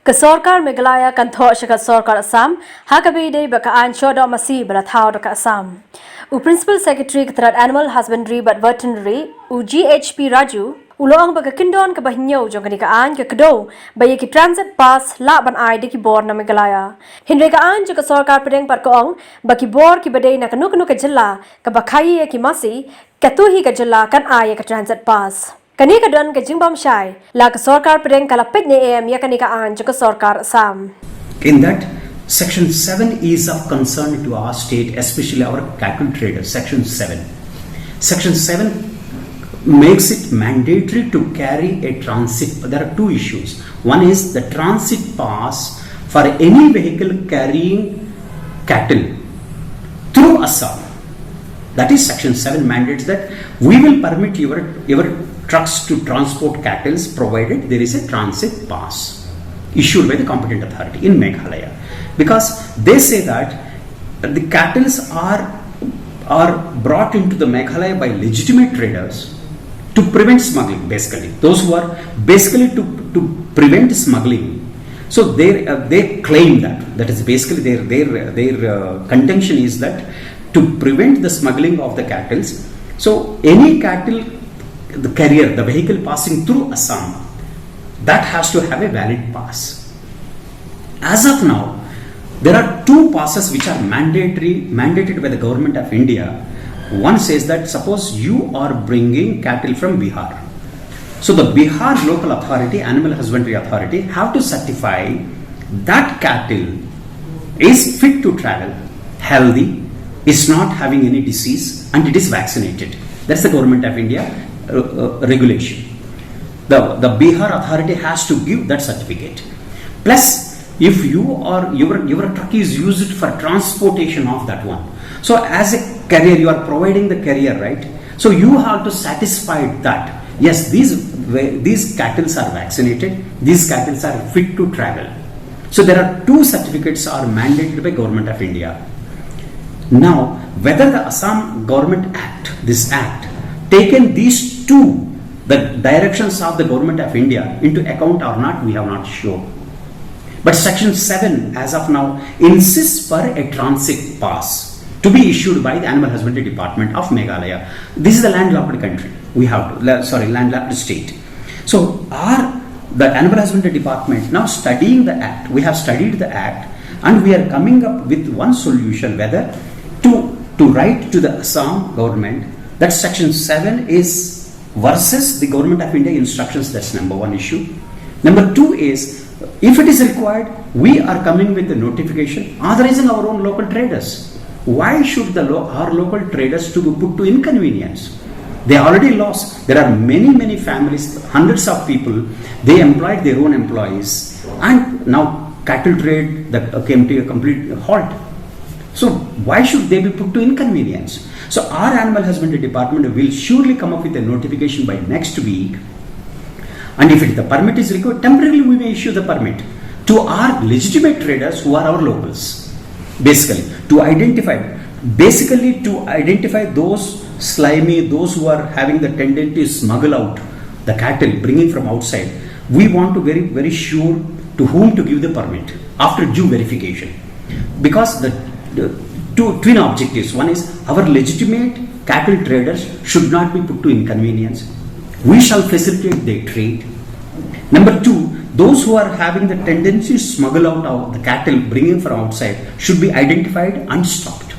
Kasorkar Meghalaya kan Thoh shaka Sorkar Assam, Hakabi day baka Ain Shoh Doh Masi bala Thoh daka Assam. U Principal Secretary Katrat Animal Husbandry but Veterinary, U GHP Raju, Ulong baka Kindon ka bahinyo jong kanika Ain ka Kdo, bayi ki transit pass la ban ai de ki bor na Meghalaya. Hinre ka Ain jaka Sorkar pedeng par koong, baki bor ki badai na kanu ka jilla, ka bakhayi ki Masi, katuhi ka jilla kan ai ka transit pass. Kanika don ka jingbam shai la ka sarkar pedeng kalapit ni am ya kanika an ka sarkar Assam. In that, Section 7 is of concern to our state, especially our cattle traders. Section 7. Section 7 makes it mandatory to carry a transit. There are two issues. One is the transit pass for any vehicle carrying cattle through Assam. That is Section 7 mandates that we will permit your trucks to transport cattle provided there is a transit pass issued by the competent authority in Meghalaya, because they say that the cattle are brought into the Meghalaya by legitimate traders to prevent smuggling. Basically, those who are basically to prevent smuggling. So they claim that is basically their contention is that to prevent the smuggling of the cattle. So any cattle, the carrier, the vehicle passing through Assam, that has to have a valid pass. As of now, there are two passes which are mandated by the government of India. One says that suppose you are bringing cattle from Bihar. So the Bihar local authority, animal husbandry authority, have to certify that cattle is fit to travel, healthy, is not having any disease, and it is vaccinated. That's the government of India regulation. The Bihar authority has to give that certificate. Plus, if your truck is used for transportation of that one, so as a carrier you are providing the carrier, right? So you have to satisfy that yes, these cattle are vaccinated, these cattle are fit to travel. So there are two certificates are mandated by government of India. Now, whether the Assam government this act taken these two, the directions of the government of India into account or not, we have not sure. But Section 7 as of now insists for a transit pass to be issued by the Animal Husbandry Department of Meghalaya. This is the landlocked country. We have landlocked state. So the Animal Husbandry Department now studying the act. We have studied the act and we are coming up with one solution, whether to write to the Assam government that Section 7 is versus the government of India instructions. That's number one issue. Number two is, if it is required, we are coming with the notification authorizing our own local traders. Why should our local traders to be put to inconvenience? They already lost. There are many families, hundreds of people, they employed their own employees, and now cattle trade that came to a complete halt. So why should they be put to inconvenience? So our Animal Husbandry Department will surely come up with a notification by next week, and if the permit is required, temporarily we may issue the permit to our legitimate traders who are our locals. Basically, to identify those slimy, those who are having the tendency to smuggle out the cattle, bringing from outside. We want to very sure to whom to give the permit after due verification, because the twin objectives. One is our legitimate cattle traders should not be put to inconvenience. We shall facilitate their trade. Number two, those who are having the tendency to smuggle out of the cattle bringing from outside should be identified and stopped.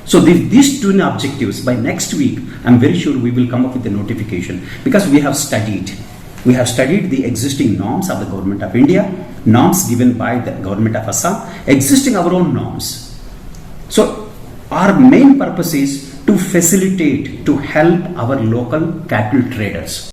So these twin objectives, by next week, I'm very sure we will come up with a notification, because we have studied the existing norms of the government of India, norms given by the government of Assam, existing our own norms. So our main purpose is to facilitate, to help our local cattle traders.